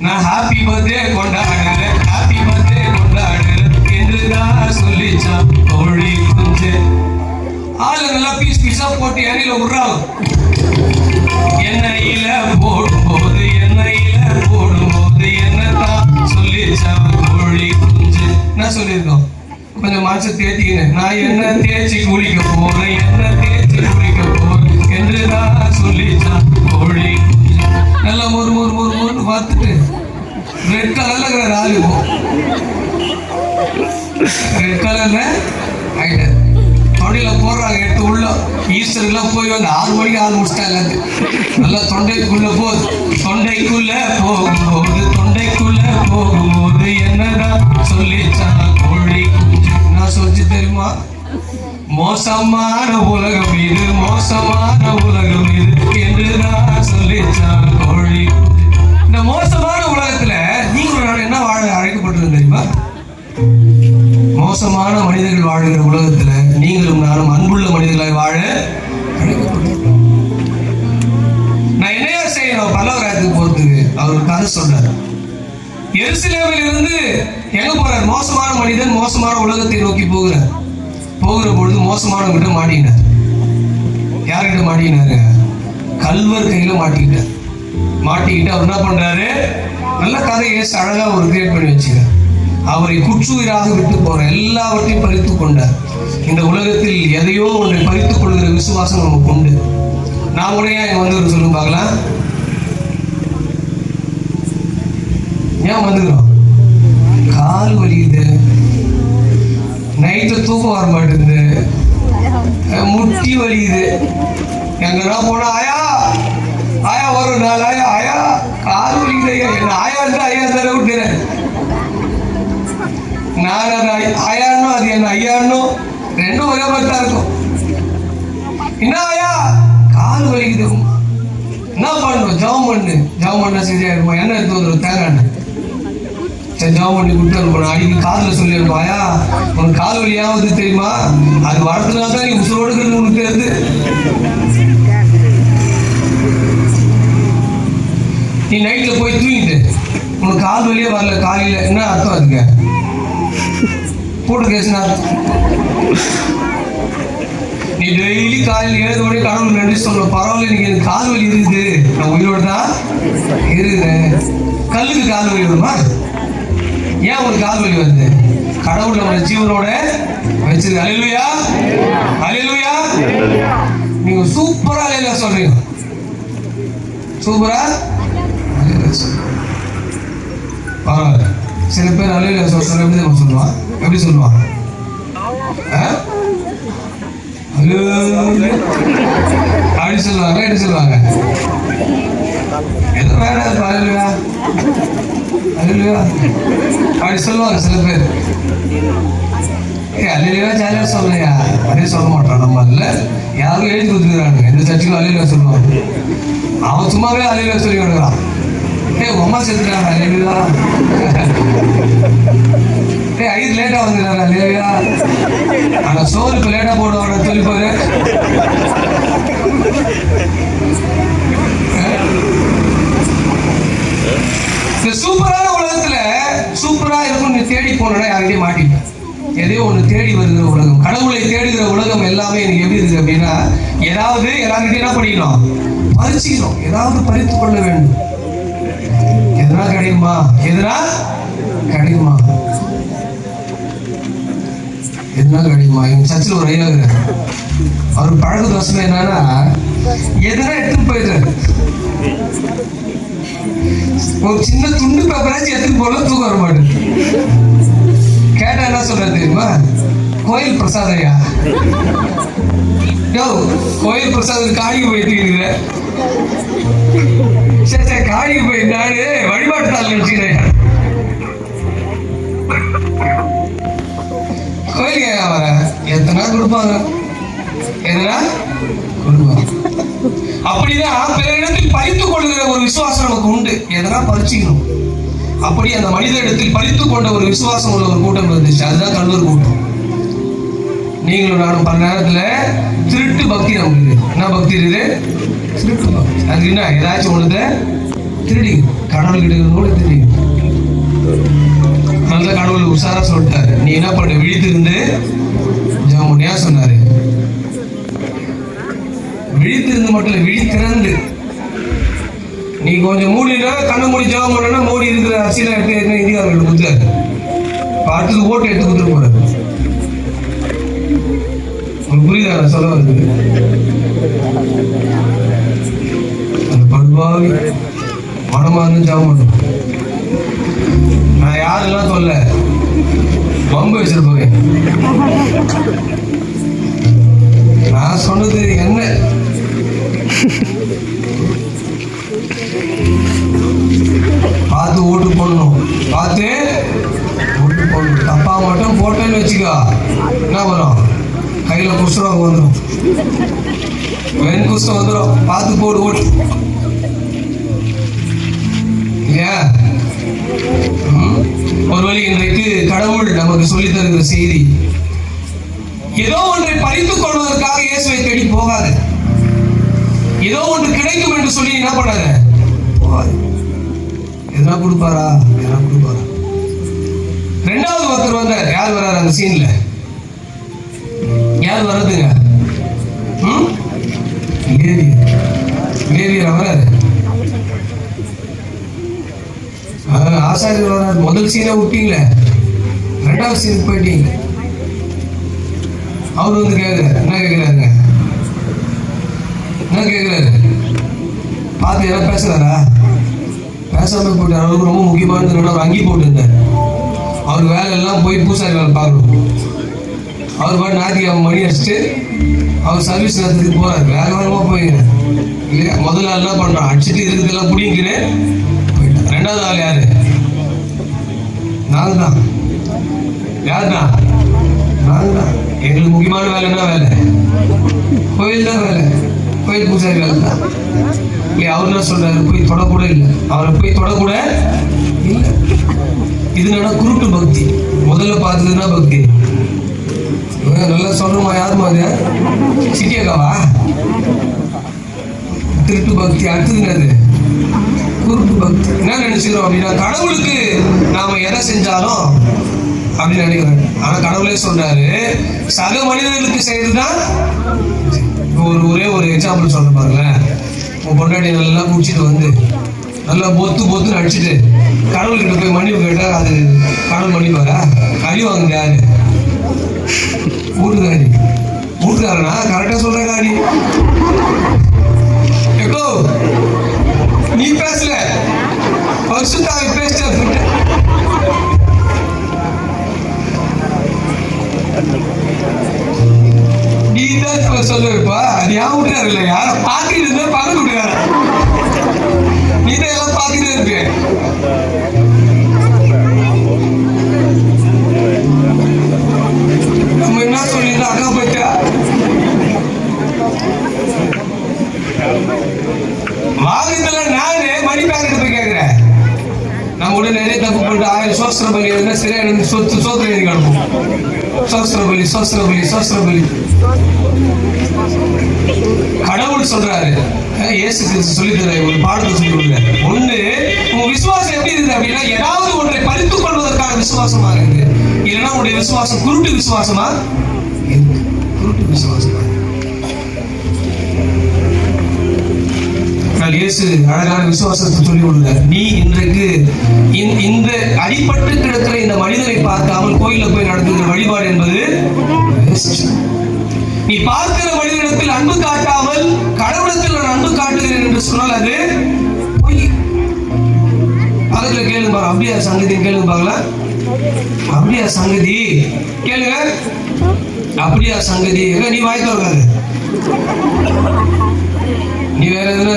நான் ஹாப்பி பர்த்டே கொண்டாடுறேன் என்றுதான் சொல்லிச்சா கோழி குஞ்சு. ஆளு நல்லா பீஸா போட்டு எண்ணெயில விடுறாங்க. எண்ணெயில போடும்போது என்னதான் சொல்லிச்சா கோழி குஞ்சு. என்ன சொல்லியிருக்கோம்? கொஞ்சம் மனசு தேத்திக்கினேன். நான் என்ன தேய்ச்சி குளிக்க போறேன் என்றுதான் சொல்லிச்சா கோழி குஞ்சு. நல்லா மொறு பார்த்துட்டு ரெட் கலர்ல இருக்கிற ஆளு ரெட் கலர்ல ஆயிட்டு தொடையில போடுறாங்க. எடுத்து உள்ள ஈஸ்டருக்குலாம் போய் வந்து 6 மணிக்கு ஆள் முடிச்சிட்டா எல்லாத்தையும். நல்லா தொண்டைக்குள்ள போகும்போது என்னதான் சொல்லிச்சா கோழி குஞ்சு. நான் சொல்லிச்சு தெரியுமா? மோசமான உலகம் இது என்றுதான் சொல்லிச்சா கோழி குஞ்சு. இந்த மோசமான உலகத்துல நீங்களும் என்ன வாழ அழைக்கப்பட்டிருக்கு தெரியுமா? மோசமான மனிதர்கள் வாழ்கிற உலகத்துல நீங்களும் நானும் அன்புள்ள மனிதர்களாய் வாழ அழைக்கப்பட்டிருக்கோம். நான் என்னையா செய்யணும்? பல்லவராயத்துக்கு போறதுக்கு அவர் ஒரு கதை சொல்றாரு. எருசலேமில் இருந்து எங்க போறார்? மோசமான மனிதன் மோசமான உலகத்தை நோக்கி போகிற பொழுது மோசமானவங்கிட்ட மாட்டிக்கிட்டார். யார்கிட்ட மாட்டிக்கினாரு? கல்வர் கையில மாட்டிக்கிட்டு அவர் என்ன பண்றாரு? நல்ல கதையை அழகா ஒரு கிரியேட் பண்ணி வச்சுக்கிறார். அவரை குற்றுயிராக விட்டு போற எல்லாவற்றையும் பறித்து கொண்டார். இந்த உலகத்தில் எதையோ ஒன்றை பறித்துக் கொள்கிற விசுவாசம் நமக்கு உண்டு. நான் உடையா வந்து சொல்லுங்க பார்க்கலாம். ஏன் வந்துக்கிறோம்? கால் வலிக்குது, நைட்டு தூக்கம் வர மாட்டேங்குது, முட்டி வலிக்குது. எங்கன்னா போனா ஆயா வரும் 4 ஆயா கால் வலிக்குது. என்ன ஆயா இருந்தா ஐயா தர விட்டுறேன். நான் ஆயானோ அது என்ன ஐயானோ ரெண்டும் ஒரே மாதிரி தான் இருக்கும். என்ன ஆயா கால் வலிக்குது, என்ன பண்ணணும்? ஜவம் பண்ண சரியா இருக்கும். என்ன எடுத்து வந்துடும்? தேங்காய் எண்ணெய். சரி ஜவம் பண்ணி விட்டு இருக்கணும். அடிக்கடி காதில் சொல்லியிருக்கோம். ஆயா உனக்கு கால் வலியாவது தெரியுமா? அது வளர்த்துனா தான் நீ உசுரோடு இருக்கிறது உனக்கு தெரியுது. நீ நைட்ல போய் தூங்கிட்டு உனக்கு கால் வலியே வரல காலையில, என்ன அர்த்தம்? அதுக்கு போட்டு கேசுனா நீ டெய்லி காலையில் 7 மணி கடவுள் நன்றி சொல்லணும். பரவாயில்ல, நீங்க எனக்கு கால் வலி இருக்குது, நான் உயிரோட தான் இருக்கிறேன். கல்லுக்கு கால் வலி வருமா? ஏன் ஒரு கால் வலி வருது? கடவுள் நம்ம ஜீவனோட வச்சிருக்கு. அல்லேலூயா, அல்லேலூயா. நீங்க சூப்பரா அல்லேலூயா சொல்றீங்க. சூப்பரா பரவாயில்ல. சில பேர் அல்லேலூயா சொல்றாங்க. எப்படி சொல்லுவான்? அப்படி சொல்லுவாங்க. என்ன சொல்லுவாங்க? எதுவும் வேற அலுவலா அலுவலா அப்படி சொல்லுவாங்க சில பேர். அலுவலா ஜாலியாக சொல்லையா, அதே சொல்ல மாட்டான். நம்ம அதில் யாரும் எழுதி கொடுத்துக்கிறாங்க. எந்த சர்ச்சுக்கும் அலுவலா சொல்லுவாங்க. அவன் சும்மாவே அலுவலா சொல்லி கொடுக்குறான். அம்மா செத்துறாங்க அலுவலா. ஐது லேட்டா வந்துடுறாரு அலுவலா. ஆனா சோறு இப்ப லேட்டா போடுவாங்க சொல்லி பாரு. இந்த சூப்பரான உலகத்துல சூப்பரா இருக்கும் நீ தேடி போனா யார்கிட்டயும் மாட்டிப்பேன். எதையோ ஒண்ணு தேடி வருகிற உலகம், கடவுளை தேடுகிற உலகம் எல்லாமே எனக்கு எப்படி இருக்கு அப்படின்னா, ஏதாவது எல்லாருக்கிட்டையும் என்ன பண்ணிக்கணும், பறிச்சுக்கணும். ஏதாவது பறித்து கொள்ள வேண்டும். எதனா கிடைக்குமா, எதனா கிடைக்குமா, எதனா கிடைக்குமா. எங்க சர்ச்சில் ஒரு ஐயா இருக்கிறார். அவர் பழக்க தோசம் என்னன்னா, எதனா எடுத்துட்டு போயிடுறாரு. ஒரு சின்ன துண்டு பேப்பராச்சும் எடுத்துட்டு போல தூக்கம் வர மாட்டேன். கேட்டா என்ன சொல்றது தெரியுமா, கோயில் பிரசாதையா. கோயில் பிரசாதம் காணிக்கு போயிட்டு சரி சரி காணிக்கு போய் நானு வழிபாட்டு நாள் நினைச்சுக்கிறேன். கோயிலுக்கு வர எத்தனை கொடுப்பாங்க, எதனா கொடுப்பாங்க. அப்படிதான் பிற இடத்தில் பறித்துக் கொள்கிற ஒரு விசுவாசம் நமக்கு உண்டு. எதனா பறிச்சுக்கணும். அப்படி அந்த மனித இடத்தில் பறித்துக் கொண்ட ஒரு விசுவாசம் உள்ள ஒரு கூட்டம் இருந்துச்சு. அதுதான் கல்லூர் கூட்டம். நீங்களும் நானும் பல நேரத்துல திருட்டு பக்தி நமக்கு. என்ன பக்தி இருக்குது? திருட்டு பக்தி. அது என்ன, ஏதாச்சும் ஒண்ணுத திருடி கடவுள் கிட்ட கூட திருடி. நல்ல கடவுள் உஷாரா சொல்லிட்டாரு, நீ என்ன பண்ண, விழித்து இருந்து ஜெபம் பண்ணியா சொன்னாரு. விழித்து இருந்து மட்டும் இல்லை, விழி திறந்து. நீ கொஞ்சம் மூடினா, கண்ணை மூடி ஜெபம் பண்ணா மூடி இருக்கிற அரசியல எடுத்து இந்தியாவில் கொடுத்தாரு. அடுத்தது ஓட்டு எடுத்து கொடுத்துட்டு போறாரு. உங்களுக்கு புரியுதா நான் சொல்ல வருது? அந்த பண்பாவி மனமா இருந்து ஜெபம் பண்ணும். நான் யாரெல்லாம் சொல்ல பம்பு வச்சிருப்பேன். நான் சொன்னது என்ன, பார்த்து ஓட்டு போடணும், பார்த்து ஓட்டு போடணும். தப்பா மட்டும் போட்டேன்னு வச்சுக்கோ, என்ன வரும், கையில குஷ்டம் வந்துடும், வெண் குஷ்டம் வந்துடும். பார்த்து போடு ஓட்டு. இல்லையா? ஒரு வழி இன்றைக்கு கடவுள் நமக்கு சொல்லி தருகிற செய்தி, ஏதோ ஒன்றை பறித்துக் கொள்வதற்காக இயேசுவை தேடி போகாது. ஏதோ ஒன்று கிடைக்கும் என்று சொல்லி என்ன பண்ணாத போகாது. எதனா கொடுப்பாரா, எதனா கொடுப்பாரா. ரெண்டாவது ஒருத்தர் வந்தார். யார் வர்றாரு அந்த சீன்ல? யார் வர்றதுங்க? லேவியர் வர்றாரு. ஆசாரியர் வர்றாரு. முதல் சீனை விட்டீங்களே, ரெண்டாவது சீனுக்கு போயிட்டீங்க. அவர் வந்து கேட்கிறாரு. என்ன கேட்கிறாருங்க? என்ன கேட்கிறாரு? பார்த்து எல்லாம் பேசுறாரா? பேசாம போட்டார். அவருக்கு ரொம்ப முக்கியமானது ஒரு அங்கி போட்டு இருந்தார். அவர் வேலை எல்லாம் போய் பூசாரி வேலை பார்க்கணும். அவர் பாட்டு ஞாயிற்றுக்கிழமை மணி அடிச்சுட்டு அவர் சர்வீஸ் நேரத்துக்கு போறாரு. வேக வேகமா போயிருக்காரு. இல்லையா? முதல்ல என்ன பண்றான், அடிச்சுட்டு இருக்கிறதெல்லாம் பிடிக்கிறேன். ரெண்டாவது ஆள் யாரு? நாங்க தான். யார் தான்? நாங்க தான். எங்களுக்கு முக்கியமான வேலை என்ன வேலை? கோயில் தான் வேலை. கோயில் பூசாரி வேலை தான். இல்லையா? அவர் என்ன சொல்றாரு, போய் தொடக்கூட இல்லை, அவரை போய் தொடக்கூட இல்லை. இது என்ன குருட்டு பக்தி. முதல்ல பார்த்ததுன்னா பக்தி. நல்லா சொல்லணுமா? யாருமா அது? சிட்டியக்காவா? திருட்டு பக்தி. அடுத்தது என்னது? குருட்டு பக்தி. என்ன நினைச்சுக்கிறோம் அப்படின்னா, கடவுளுக்கு நாம எதை செஞ்சாலும் அப்படின்னு நினைக்கிறேன். ஆனா கடவுளே சொல்றாரு, சக மனிதர்களுக்கு செய்யறதுதான். ஒரே ஒரு எக்ஸாம்பிள் சொல்ல பாருங்களேன். உன் பொண்டாட்டி நல்லா குடிச்சிட்டு வந்து நல்லா பொத்துன்னு அடிச்சுட்டு கடவுள்கிட்ட போய் மன்னிப்பு கேட்டா அது கடவுள் மன்னிப்பாரா? அடி வாங்குங்க யாரு? வீட்டுக்காரி. வீட்டுக்காரனா? கரெக்டா சொல்ற காரி. எப்போ நீ பேசல, பரிசுத்தாவி பேச. நீதான் பார்த்துட்டு இருந்த பக்கத்து விட்டுக்கார இதெல்லாம் பார்த்துட்டே இருப்பேன். நம்ம என்ன சொல்லியிருந்தோம் அக்கா போயிட்டா வாகனத்துல நானே மணி பேங்கிட்ட போய் கேட்கிறேன். நம்ம உடனே நிறைய தப்பு பண்ணிட்டு 1000 சோஸ்திர பலி இருந்தா சரியா எனக்கு சோத்திர எழுதி கிடப்போம். சோஸ்திர பலி கடவுள் சொல்றாரு, இயேசு கிறிஸ்து சொல்லி தர ஒரு பாடத்தை சொல்லி கொடுக்குறாரு. ஒண்ணு, உங்க விசுவாசம் எப்படி இருக்குது அப்படின்னா ஏதாவது ஒன்றை பறித்துக் கொள்வதற்கான விசுவாசமா இருக்குது. இல்லைன்னா உங்களுடைய விசுவாசம் குருட்டு விசுவாசமா இயேசு அழகான விசுவாசத்தை சொல்லி கொடுக்கிறார். நீ இன்றைக்கு இந்த அடிபட்டு கிடக்கிற இந்த மனிதனை பார்க்காமல் கோயில போய் நடத்துகிற வழிபாடு என்பது நீ பார்க்கிற மனிதனிடத்தில் அன்பு காட்டாமல் கடவுளத்தில் நான் அன்பு காட்டுகிறேன் என்று சொன்னால் அது பொய். பக்கத்துல கேளுங்க பாரு, அப்படியா சங்கதி கேளுங்க பாக்கலாம். அப்படியா சங்கதி கேளுங்க, அப்படியா சங்கதி. நீ வாய்க்க இருக்காது, நீ வேற எதுனா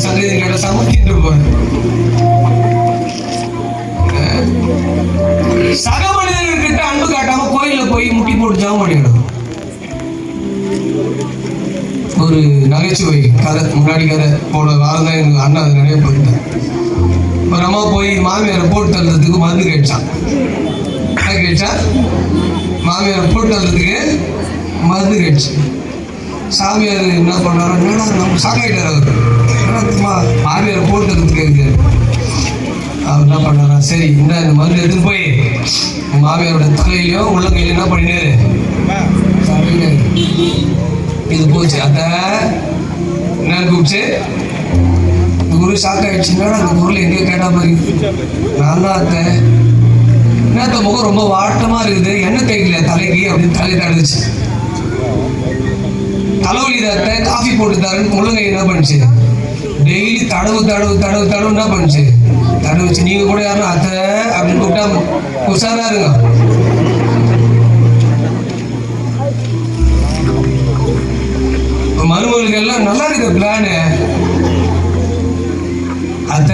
சங்கதி கேட்ட சமத்திட்டு போற. சக மனிதர்கிட்ட அன்பு காட்டாம கோயில போய் முட்டி போட்டு ஜாமம் பண்ணிடும். ஒரு நகைச்சுவை கதை, முன்னாடி கதை போன வாரம் தான் எங்க அண்ணா அது நிறைய போயிருந்தேன். ஒரு அம்மா போய் மாமியாரை போட்டு தள்ளுறதுக்கு மருந்து கேட்டான். என்ன கேட்டா? மாமியாரை போட்டு தள்ளுறதுக்கு மருந்து கேட்டுச்சு. சாமியார் என்ன பண்ணாரோ, நம்ம சாக்காயிட்டார். அவர் மாமியாரை போட்டு தள்ளுறதுக்கு கேட்குறாரு. அவர் என்ன பண்ணாரா, சரி இந்த மருந்து எடுத்துன்னு போய் மாமியாரோட தலையிலையோ உள்ளங்கையில என்ன பண்ணினாரு, இது போச்சு. அத என்ன கூப்பிச்சு, இந்த குரு ஷாக் ஆயிடுச்சுன்னா அந்த பொருள் எங்கேயோ கேட்டா பாரு. நான் தான் அத்தை, என்னத்த முகம் ரொம்ப வாட்டமா இருக்குது, எண்ணெய் தேய்க்கல தலைக்கு அப்படின்னு தலை தடுச்சு. தலைவலி அத்தை, காஃபி போட்டு தரேன்னு முள்ளங்கை என்ன பண்ணுச்சு, டெய்லி தடவு என்ன பண்ணுச்சு, தடவுச்சு. நீங்க கூட யாரும் அத்தை அப்படின்னு கூப்பிட்டா உஷாரா இருங்க. மருமகளுக்கு எல்லாம் நல்லா இருக்கு பிளானு. அத்த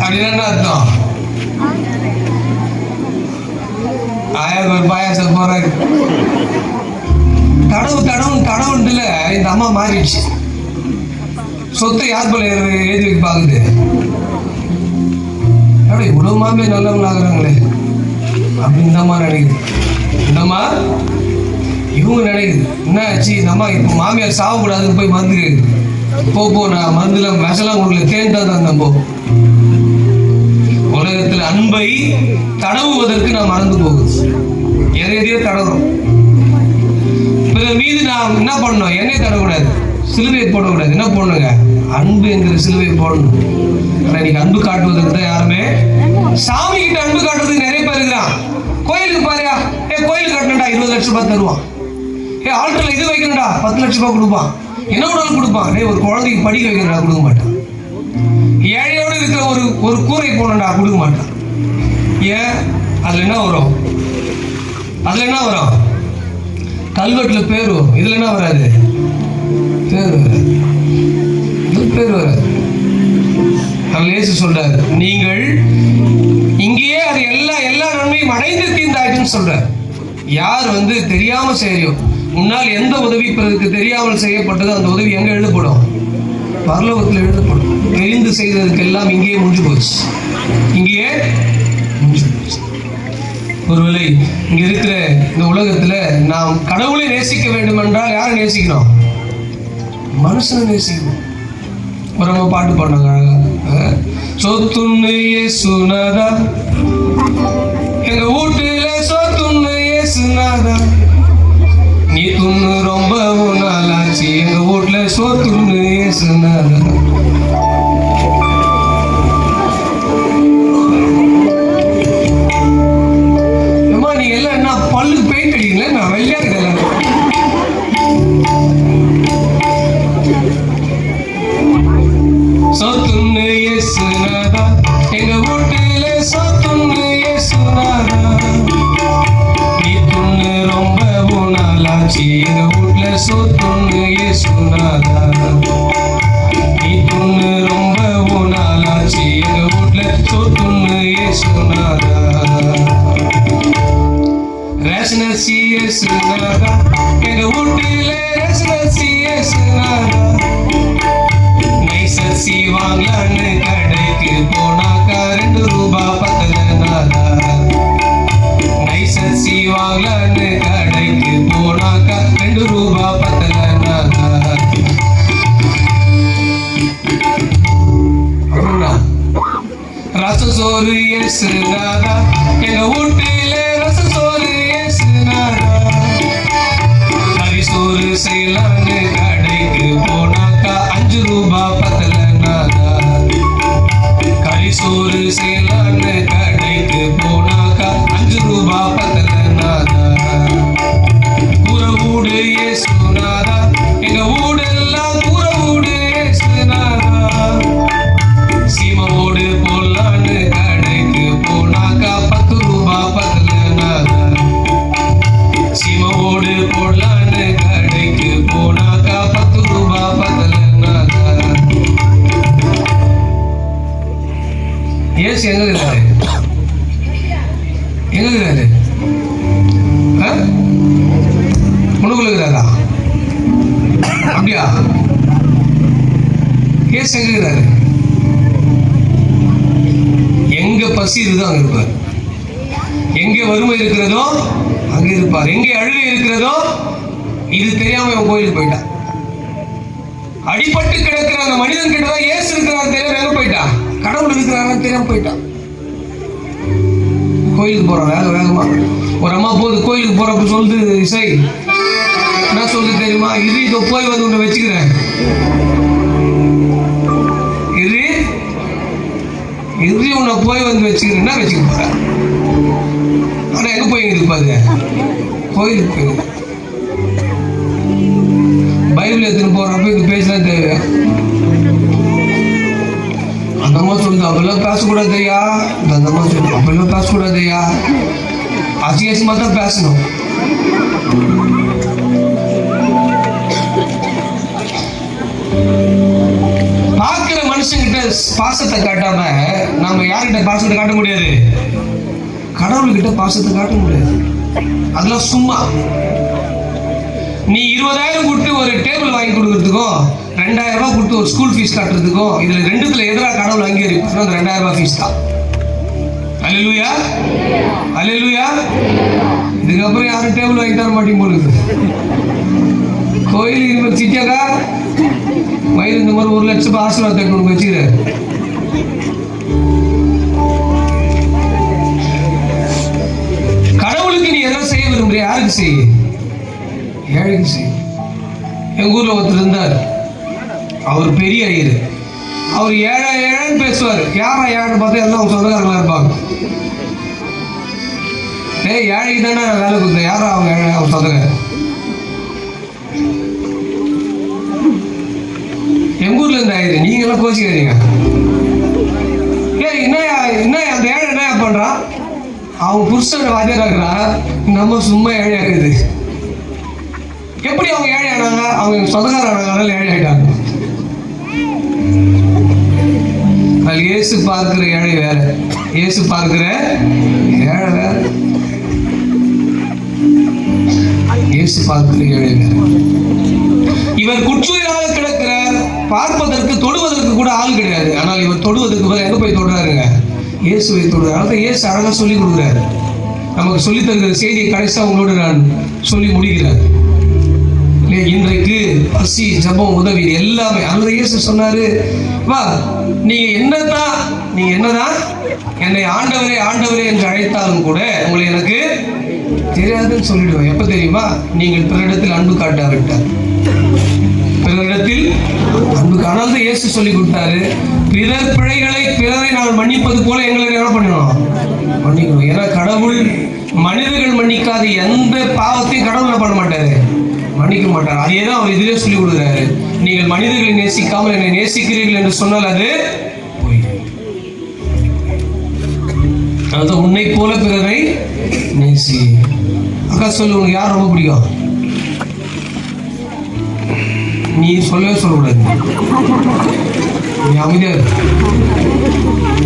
அப்படின்னா என்ன அர்த்தம்? பாயாசம் போறாரு. தடவுல இந்த அம்மா மாறிடுச்சு. சொத்தை யார் போல எழுதி வைக்க பாக்குது. அப்படி இவ்வளவு மாமே நல்லவங்க ஆகுறாங்களே அப்படின்னு இந்த அம்மா நினைக்குது. இந்தம்மா இவங்க நினைக்குது என்ன ஆச்சு, நம்ம இப்போ மாமியார் சாவக்கூடாதுன்னு போய் மருந்து போ நான் மருந்துல விஷலாம் கொடுக்கல, தேன் தான் தந்தேன். போ உலகத்தில் அன்பை தடவுவதற்கு நான் மறந்து போகுது. எதையோ தடவுறோம். மீது நான் என்ன பண்ணணும், என்னைய தடக்கூடாது, சிலுவையை போடக்கூடாது. என்ன போடணுங்க, அன்பு என்கிற சிலுவையை போடணும். இன்னைக்கு அன்பு காட்டுவதற்கு தான் யாருமே, சாமி கிட்ட அன்பு காட்டுறதுக்கு நிறைய பேர் இருக்கிறான். கோயிலுக்கு பாருயா, கோயிலுக்கு கட்டணும்டா 20 லட்சம் ரூபாய் தருவான். ஆல்டர்ல இது வைக்கணும்டா 10 லட்சம் ரூபாய் கொடுப்பான். என்ன உடல் கொடுப்பான். ஒரு குழந்தைக்கு படிக்க வைக்கிறா கொடுக்க மாட்டான். ஏழையோடு இருக்கிற ஒரு கூரை போனடா கொடுக்க மாட்டான். ஏன்? அதுல என்ன வரும், கல்வெட்டுல பேர் வரும். இதுல என்ன வராது, பேர் வராது. இயேசு சொல்றாரு, நீங்கள் இங்கேயே அது எல்லா நன்மையும் அடைந்து தீர்ந்தாயிட்டுன்னு சொல்றாரு. யார் தெரியாம செய்யறியோ, முன்னால் எந்த உதவி பிறருக்கு தெரியாமல் செய்யப்பட்டதோ அந்த உதவி எங்க எழுதப்படும், பரலோகத்தில் எழுதப்படும். தெரிந்து செய்ததுக்கு எல்லாம் இங்கேயே முடிஞ்சு போச்சு. ஒருவேளை இங்க இருக்கிற இந்த உலகத்துல நாம் கடவுளை நேசிக்க வேண்டும் என்றால் யாரை நேசிக்கணும், மனுஷனை நேசிக்கணும். ஒரு பாட்டு பாடினாங்க அழகா, சொத்துன்னு இயேசுநாதா, எங்க வீட்டுல சொத்துன்னு இயேசுநாதா, நீ துண்ணு ரொம்ப நாளாச்சு, எங்க வீட்டுல சொத்துன்னு இயேசுநாதா. நீங்க எல்லாம் என்ன பல்லுக்கு பெயிண்ட் அடிக்கல, நான் வெள்ளையா இருக்கல. சொத்துன்னு இயேசுநாதா, எங்க வீட்டுல சொத்துன்னு இயேசுநாதா, நீ துண்ணு ரொம்ப நாளாச்சு, எங்க வீட்டுல சொத்துன்னு இயேசுநாதா. அரிசி வாங்கலான்னு கடைக்கு போனாக்கா 2 ரூபா பத்தலனாரா. நைஸ் அரிசி வாங்கலான்னு கடைக்கு போனாக்கா 2 ரூபா பத்தலனாரா. ரசசோறு ஏசுனாரா, எங்க வீட்டில ரசசோறு ஏசுனாரா. கரிசோறு செய்யலான்னு கடைக்கு போனாக்கா 5 ரூபா பத்தலனாரா. கரிசோறு செய்யலான்னு கடைக்கு போனாக்கா 5 ரூபா பத்தலனாரா. கூரை வீடு ஏசுனாரா, எங்க வீடெல்லாம் கூரை வீடு ஏசுனாரா. சீமோடு போடலான்னு கடைக்கு போனாக்கா 10 ரூபா பத்தலனாரா. சீமோடு போடலான்னு கடைக்கு போனாக்கா 10 ரூபா பத்தலனாரா. ஏசு எங்க இருக்கிறாரு? எங்க இருக்கிறாரு? முழுக்குள்ள இருக்கிறாரா? அப்படியா? ஏசு எங்க இருக்கிறாரு? எங்க பசி இருக்குதோ அங்க இருப்பார். எங்க வறுமை இருக்கிறதோ அங்க இருப்பார். எங்க அழுகை இருக்கிறதோ இது தெரியாம இவன் கோயிலுக்கு போயிட்டான். அடிபட்டு கிடக்கிற அந்த மனிதன் கிட்டதான் ஏசு இருக்கிறார் தெரியாம எங்க போயிட்டான். கடவுள் இருக்கிறாரு தெரியாம போயிட்டான். கோயிலுக்கு போறோம் வேகமா. ஒரு அம்மா போகுது கோயிலுக்கு போறப்ப சொல்லுது, இசை என்ன சொல்லுது தெரியுமா? இது இதோ போய் வந்து உன்னை வச்சுக்கிறேன். இது உன்னை போய் வந்து வச்சுக்கிறேன்னா வச்சுக்க போற. ஆனா எங்க போய் இருப்பாரு? கோயிலுக்கு போய். பைபிள் எடுத்துன்னு போறப்ப இது பேசலாம் தேவை. அந்த அம்மா சொல்லுது, அப்பெல்லாம் பேசக்கூடாது ஐயா. அந்த அம்மா சொல்லுது, அப்பெல்லாம் பேசக்கூடாது ஐயா. அசிங்கமா தான் பேசணும். பார்க்கிற மனுஷங்கிட்ட பாசத்தை காட்டாம நாம யார்கிட்ட பாசத்தை காட்ட முடியாது? கடவுள்கிட்ட பாசத்தை காட்ட முடியாது. அதெல்லாம் சும்மா. நீ 20,000 கொடுத்து ஒரு டேபிள் வாங்கி கொடுக்கறதுக்கும் 2,000 ரூபாய் கொடுத்து ஒரு ஸ்கூல் ஃபீஸ் காட்டுறதுக்கும் இதுல ரெண்டுத்துல எதிராக கடவுள் அங்கீகரிப்பார். அந்த 2,000 ரூபாய் ஃபீஸ் தான். அல்லேலூயா, அல்லேலூயா. இதுக்கப்புறம் யாரும் டேபிள் வாங்கி தர மாட்டேங்க போடுது. கோயில் இது சிட்டியாக்கா மயில் இந்த மாதிரி 1 லட்சம் ரூபாய் ஆசீர்வாதத்தை கொண்டு வச்சுக்கிறேன். கடவுளுக்கு நீ எதாவது செய்ய விரும்புறிய? யாருக்கு செய்ய? ஏழைக்கு செய்ய. எங்க ஊர்ல ஒருத்தர் இருந்தார். அவர் பெரிய ஐயர். அவர் ஏழைன்னு பேசுவார். யாரா ஏழைன்னு பார்த்தா எல்லாம் அவங்க சொந்தக்காரங்களா இருப்பாங்க. ஏழைக்கு தானே வேலை கொடுத்தேன். யாரா அவங்க ஏழை? அவங்க சொந்தக்காரர். எங்க ஊர்ல இருந்து ஆயிரு. நீங்க எல்லாம் கோச்சிக்காதீங்க. என்ன அந்த ஏழை என்ன பண்றான்? அவங்க புருஷன் வாத்தியாராக்குறா. நம்ம சும்மா ஏழை ஆகுது. எப்படி அவங்க ஏழை ஆனாங்க? அவங்க சொந்தக்கார ஆனாங்க, ஏழை ஆயிட்டாங்க. அது இயேசு பார்க்கிற ஏழை வேற, இயேசு பார்க்கிற ஏழை வேற. இயேசு பார்க்கிற ஏழை வேற. இவர் குற்றுயிராக கிடக்கிறார். பார்ப்பதற்கு தொடுவதற்கு கூட ஆள் கிடையாது. ஆனால் இவர் தொடுவதற்கு எங்க போய் தொடுறாருங்க? இயேசுவை தொடுறாரு. அதான் இயேசு அழகா சொல்லி கொடுக்குறாரு. நமக்கு சொல்லி தருகிற செய்தியை கடைசியா உங்களோட நான் சொல்லி முடிக்கிறேன். இன்றைக்கு பசி, ஜபம், உதவி எல்லாமே அந்த இயேசு சொன்னாரு, வா நீங்க என்னதான் என்னை ஆண்டவரே ஆண்டவரே என்று அழைத்தாலும் கூட உங்களை எனக்கு தெரியாதுன்னு சொல்லிடுவேன். எப்ப தெரியுமா? நீங்கள் பிறரிடத்தில் அன்பு காட்டாவிட்டார். பிறரிடத்தில் அன்பு காணாத இயேசு சொல்லி கொடுத்தாரு, பிறர் பிழைகளை பிறரை நாங்கள் மன்னிப்பது போல எங்களை என்ன பண்ணணும்? மன்னிக்கணும். ஏன்னா கடவுள் மனிதர்கள் மன்னிக்காத எந்த பாவத்தையும் கடவுள் பண்ண மாட்டாரு, மன்னிக்க மாட்டார். அதே தான் அவர் இதிலே சொல்லி கொடுக்குறாரு. நீங்கள் மனிதர்களை நேசிக்காமல் என்னை நேசிக்கிறீர்கள் என்று சொன்னால் அது பொய். அது உன்னை போல பிறரை நேசி. அக்கா சொல்லு, உனக்கு யார் ரொம்ப பிடிக்கும்? நீ சொல்லவே சொல்லக்கூடாது. நீ அமைதியா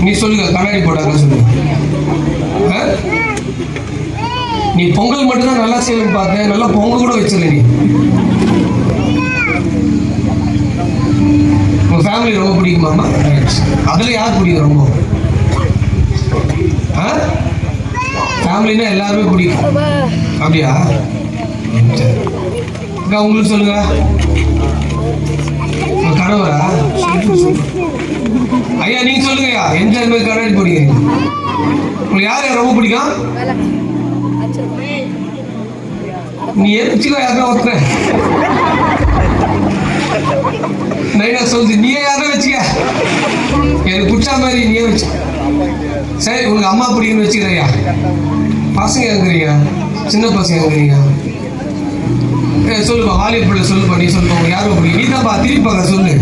நீ சொல்லுங்க. கண்ணாடி போட்டாக்க சொல்லுங்க. நீ பொங்கல் மட்டும்தான் நல்லா செய்யணும்னு பார்த்தேன். நல்லா பொங்கல் கூட வச்சிடல. நீ உங்க ஃபேமிலி ரொம்ப பிடிக்குமாமா? அதுல யார் பிடிக்கும் ரொம்ப? ஃபேமிலினா எல்லாருமே பிடிக்கும். அப்படியா? சரி. உங்களுக்கு சொல்லுங்க. கணவரா? ஐயா நீங்க சொல்லுங்கய்யா. எந்த கண்ணாடி பிடிக்கிறீங்க? உங்களுக்கு யார் ரொம்ப பிடிக்கும்? நீ வச்சுக்கோ. யாருன்னா ஒருத்தர் நைனா சொல்லுது, நீயே யாரும் வச்சுக்க, எனக்கு பிடிச்சா மாதிரி நீயே வச்சு. சரி, உனக்கு அம்மா பிடிக்குன்னு வச்சுக்கிறையா? பசங்க எங்கிறீங்க? சின்ன பசங்க எங்கிறீங்க? சொல்லுப்பா, வாலிப பிள்ளை சொல்லுப்பா. நீ சொல்லுப்பா, உனக்கு யாரும் பிடிக்கும்? நீ தான்ப்பா திருப்பாங்க சொல்லு.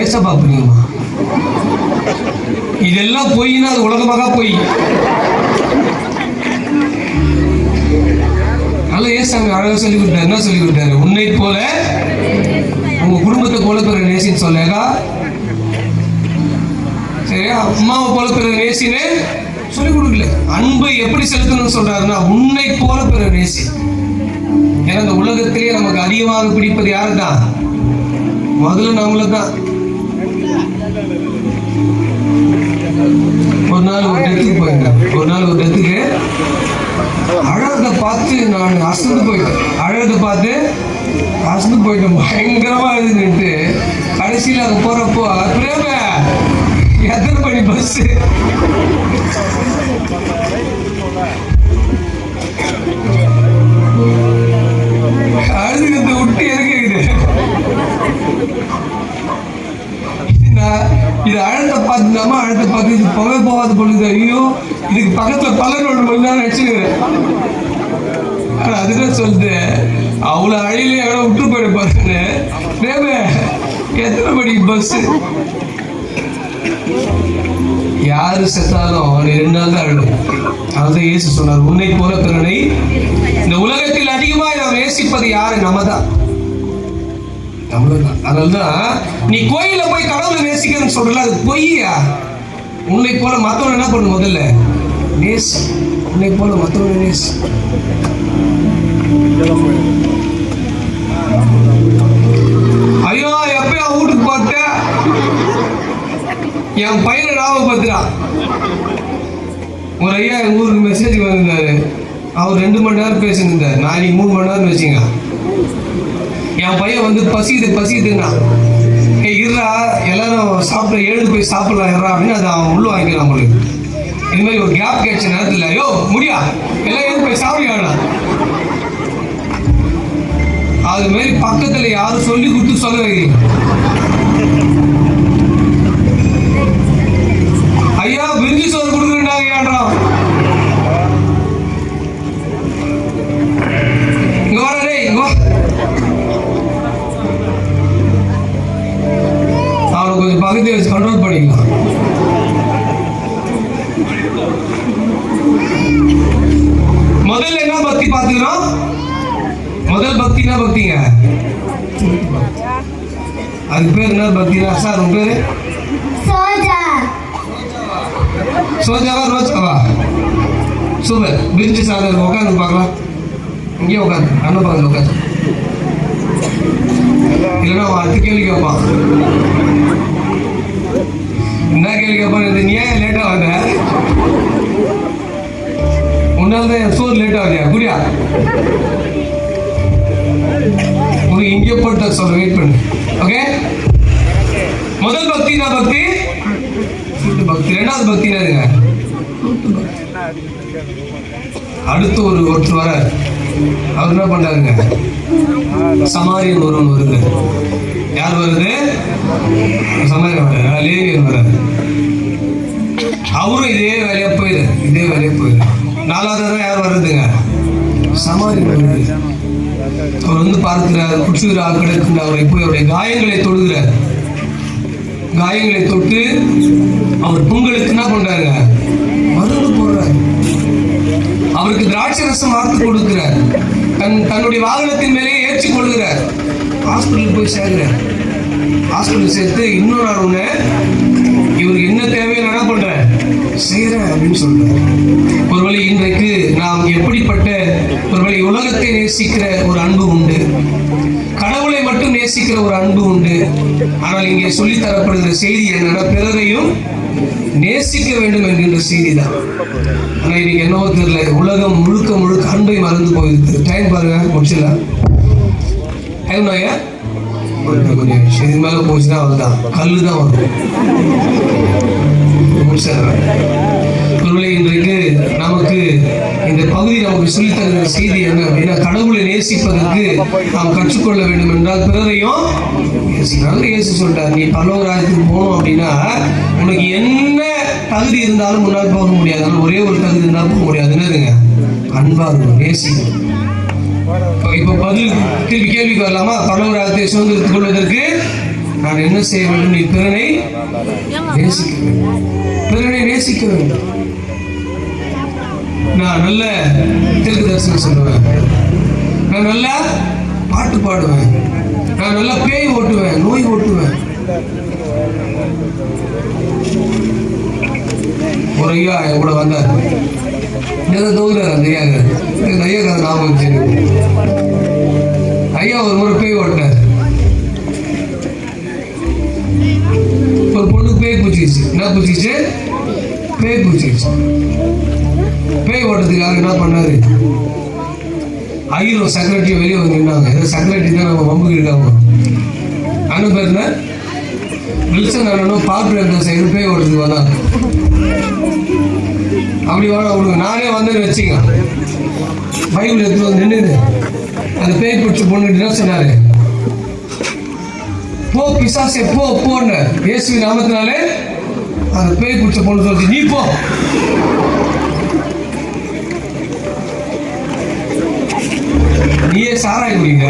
ஏசப்பா பிடிக்குமா? இதெல்லாம் பொய்னா அது உலகமாக பொய். நல்ல ஏசாமி அழகாக சொல்லி கொடுத்தாரு. என்ன சொல்லி கொடுத்தாரு? உன்னை போல உங்க குடும்பத்தை போல பிற நேசின்னு சொல்லேகா. சரியா? அம்மாவை போல பிற நேசின்னு சொல்லி கொடுக்கல. அன்பை எப்படி செலுத்தணும்னு சொல்றாருன்னா, உன்னை போல பிற நேசி. ஏன்னா இந்த உலகத்திலேயே நமக்கு அதிகமாக பிடிப்பது யாரு தான்? முதல்ல நம்மள தான். ஒரு நாள் ஒரு டெத்துக்கு போயிருந்தேன். அழகை பார்த்து நான் அசந்து போயிட்டேன். பயங்கரமா இருக்குன்ட்டு கடைசியில் அங்கே போறப்போ, பிரேம எத்தனை மணி பஸ்? அழுதுகிட்ட விட்டு இறக்கிது. இது அழகை பார்த்துதாமா? அழகை பார்த்து இது புகை போகாது பொழுது. ஐயோ, இதுக்கு பக்கத்துல பலர் ஒன்று பொழுதுதான் நினைச்சுக்கிறேன். ஆனா அதுதான் சொல்லுது, அவ்வளவு அழியில எவ்வளோ விட்டு போயிட பாருங்க. எத்தனை மணிக்கு பஸ்? யாரு செத்தாலும் அவனை 2 நாள் தான் அழும். அதான் இயேசு சொன்னார், உன்னை போல பிறனை இந்த உலகத்தில் அதிகமாக நாம் நேசிப்பது யாரு? நம்ம தான். அதனால்தான் நீ கோயில போய் கடவுளை நேசிக்கிறன்னு சொல்றல, அது பொய்யா. உன்னை போல மத்தவன் என்ன பண்ணு? முதல்ல நேசி. உன்னை போல மத்தவன் நேசி. ஐயோ, எப்பயா வீட்டுக்கு பார்த்த என் பையனை ஞாபகப்படுத்துறான். ஒரு ஐயா எங்க ஊருக்கு மெசேஜ் வந்திருந்தாரு. அவர் 2 மணி நேரம் பேசியிருந்தார். நான் 3 மணி நேரம் வச்சுங்க. என் பையன் வந்து பசிதுன்னா, இருறா எல்லாரும் சாப்பிட, எழுந்து போய் சாப்பிடலாம் இருறா அப்படின்னு அதை அவன் உள்ள வாங்கிக்கிறான். அவங்களுக்கு இது மாதிரி ஒரு கேப் கிடைச்ச நேரத்தில், ஐயோ முடியா எல்லாம் எழுந்து போய் சாப்பிடுவாங்க. அது மாதிரி பக்கத்துல யாரும் சொல்லி கொடுத்து சொல்ல வைக்கிறீங்க. ஐயா விருந்தி சோறு கொடுக்குறேன்டாங்க ஏன்றான். இங்க வரே, இங்க அவனை கொஞ்சம் பக்கத்தை வச்சு கண்ட்ரோல் பண்ணிக்கலாம். முதல்ல என்ன பக்தி பார்த்துக்கிறோம்? முதல் பக்தி என்ன பக்திங்க? அதுக்கு பேர் என்ன பக்தினா? சார் உங்க பேரு? சோஜாவா ரோஜாவா? சூப்பர். பிரிஞ்சு சாதம் உட்காந்து பார்க்கலாம். இங்கே உட்காந்து அண்ணன் பக்கத்தில் உட்காந்து. இல்லைன்னா அவன் அடுத்த கேள்வி கேட்பான். என்ன கேள்வி கேட்பான்? நீ ஏன் லேட்டாக வந்த? உன்னால தான் என் சோறு லேட்டாக வந்தியா? புரியா? உனக்கு இங்கே போட்டு சொல்ற, வெயிட் பண்ணு. ஓகே, முதல் பக்தி என்ன பக்தி? பக்தி. 2வது பக்தி என்னதுங்க? அடுத்து ஒருத்தர் வர, அவர் என்ன பண்றாருங்க? சமாரியன் ஒருவன் வருது. யார் வருது? சமாரியன் வர, லேவியன் வர. அவரும் இதே வேலையா போயிரு. 4வது யார் வர்றதுங்க? சமாரியன் வருது. அவர் வந்து பார்க்கிறார், குற்றுகிற ஆட்களுக்கு அவரை போய் அவருடைய காயங்களை தொடுகிறார். காயங்களை தொட்டு அவர் பொங்கலுக்கு என்ன பண்றாங்க? மருந்து போடுறார். அவருக்கு திராட்சை ரசம் வார்த்து கொடுக்கிறார். தன்னுடைய வாகனத்தின் மேலேயே ஏற்றி கொள்கிறார். ஹாஸ்பிட்டலுக்கு போய் சேர்கிறார். ஹாஸ்பிட்டல் சேர்த்து, இன்னும் நான் உன்னை இவருக்கு என்ன தேவையோ என்ன பண்றேன் செய்யறேன் அப்படின்னு சொல்றேன். ஒருவேளை இன்றைக்கு நாம் எப்படிப்பட்ட ஒருவேளை உலகத்தை நேசிக்கிற ஒரு அன்பு உண்டு, கடவுளை மட்டும் நேசிக்கிற நேசிக்கிற ஒரு அன்பு உண்டு. ஆனால் இங்கே சொல்லி தரப்படுகிற செய்தி என்னன்னா, பிறரையும் நேசிக்க வேண்டும் என்கின்ற செய்தி தான். ஆனா இன்னைக்கு என்னவோ தெரியல, உலகம் முழுக்க முழுக்க அன்பை மறந்து போயிருக்கு. டைம் பாருங்க, முடிச்சிடலாம். டைம் நாயா கொஞ்சம் இது மேல போச்சுன்னா அவர்தான் கல்லு தான் வரும். முடிச்சிடறேன். ஒருவேளை இன்றைக்கு நமக்கு இந்த பகுதி நமக்கு சொல்லித் தருகிற செய்தி என்ன அப்படின்னா, கடவுளை நேசிப்பதற்கு நாம் கற்றுக்கொள்ள வேண்டும் என்றால் பிறரையும் நேசிக்கணும். இயேசு சொல்றார், நீ பரலோக ராஜ்யத்துக்கு போகணும் அப்படின்னா உனக்கு என்ன தகுதி இருந்தாலும் முன்னால் போக முடியாது. ஆனால் ஒரே ஒரு தகுதி இருந்தாலும் போக முடியாது. என்னதுங்க? அன்பா இருக்கும், நேசிக்கணும். இப்ப பதில் கேள்விக்கு வரலாமா? பரலோக ராஜ்யத்தை சுதந்திரத்துக் கொள்வதற்கு நான் என்ன செய்ய வேண்டும்? நீ பிறனை நேசிக்க வேண்டும். பிறனை நேசிக்க வேண்டும். நான் நல்ல தீர்க்க தரிசனம் சொல்லுவேன், நான் நல்லா பாட்டு பாடுவேன், நான் நல்லா பேய் ஓட்டுவேன், நோய் ஓட்டுவேன். ஒரு ஐயா என் கூட வந்தார், ஏதோ தோகுறாரு அந்த ஐயா கதை ஞாபகம் சரி. ஐயா ஒரு முறை பேய் ஓட்டினார். ஒரு பொண்ணு பேய் பூச்சிச்சு. என்ன பூச்சிச்சு? பேய் பூச்சிச்சு. பேய் ஓட்டத்துக்காக என்ன பண்ணாரு? ஐயோ செக்ரட்டரி வெளியே வந்து நின்னாங்க. ஏதோ செக்ரட்டரி தான் நம்ம வம்புக்கு இருக்காங்க. அண்ணன் பேர் என்ன? வில்சன் அண்ணனும் பார்ப்பேன் சைடு பேய் ஓட்டத்துக்கு வந்தாங்க. அப்படி வாங்க அவங்களுக்கு நானே வந்து வச்சுங்க. பைபிள் எடுத்து வந்து நின்றுது. அந்த பேய் பிடிச்சி பொண்ணு என்ன சொன்னாரு? போ பிசாசே போ போன்னு இயேசுவின் நாமத்தினாலே அந்த பேய் பிடிச்ச பொண்ணு சொல்லிச்சு, நீ போ. நீயே சாராய் குடிங்க,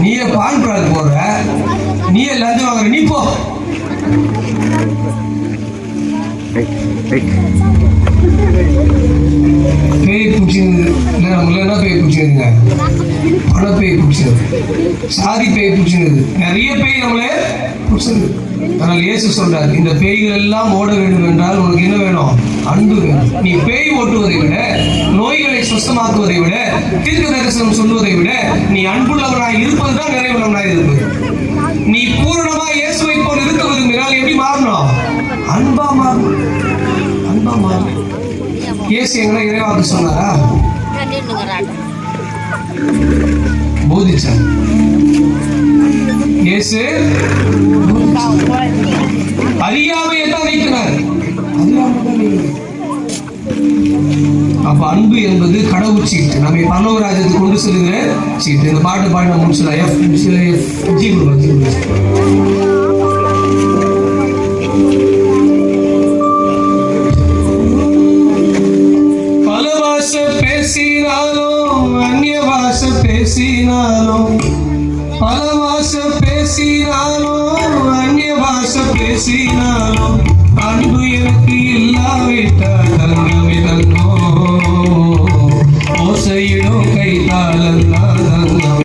நீயே பால் பிராக்கு போடுற, நீயே லஞ்சம் வாங்குற, நீ போ. பேய் பிடிச்சிருந்தது இல்லை, நம்மள என்ன பேய் பிடிச்சிருந்துங்க? பண பேய் பிடிச்சிருது, சாதி பேய் பிடிச்சிருந்தது, நிறைய பேய் நம்மளே பிடிச்சிருது. ஆனால் இயேசு சொல்றாரு, இந்த பேய்கள் எல்லாம் ஓட வேண்டும் என்றால் உனக்கு என்ன வேணும்? அன்பு வேணும். நீ பேய் ஓட்டுவதை விட, நோய்களை சுத்தமாக்குவதை விட, தீர்க்க தரிசனம் சொல்வதை விட நீ அன்புள்ளவனாய் இருப்பதுதான் நிறைவுள்ளவனாய் இருப்பது. நீ பூரணமா இயேசுவை போல் இருக்க விரும்பினால் எப்படி மாறணும்? அன்பா மாறணும். அன்பா மாறணும். இயேசு எங்களை இறைவாக்கு சொன்னாரா? போதிச்சார். இயேசு அறியாமையை தான் நீக்கினார். அப்ப அன்பு என்பது கடவுள் சீட்டு, நம்மை பரலோக ராஜ்யத்துக்கு கொண்டு செல்கிற சீட்டு. இந்த பாட்டு பாடி நம்ம முடிச்சலாம். பல பாஷை பேசினாலும், அந்நிய பாஷை பேசினாலும், பல பாஷை பேசினாலும், அந்நிய பாஷை பேசினாலும், அன்பு எனக்கு இல்லாவிட்டால் தங்கமே தங்கோ ஓசையிடும் கைதாளெல்லாம்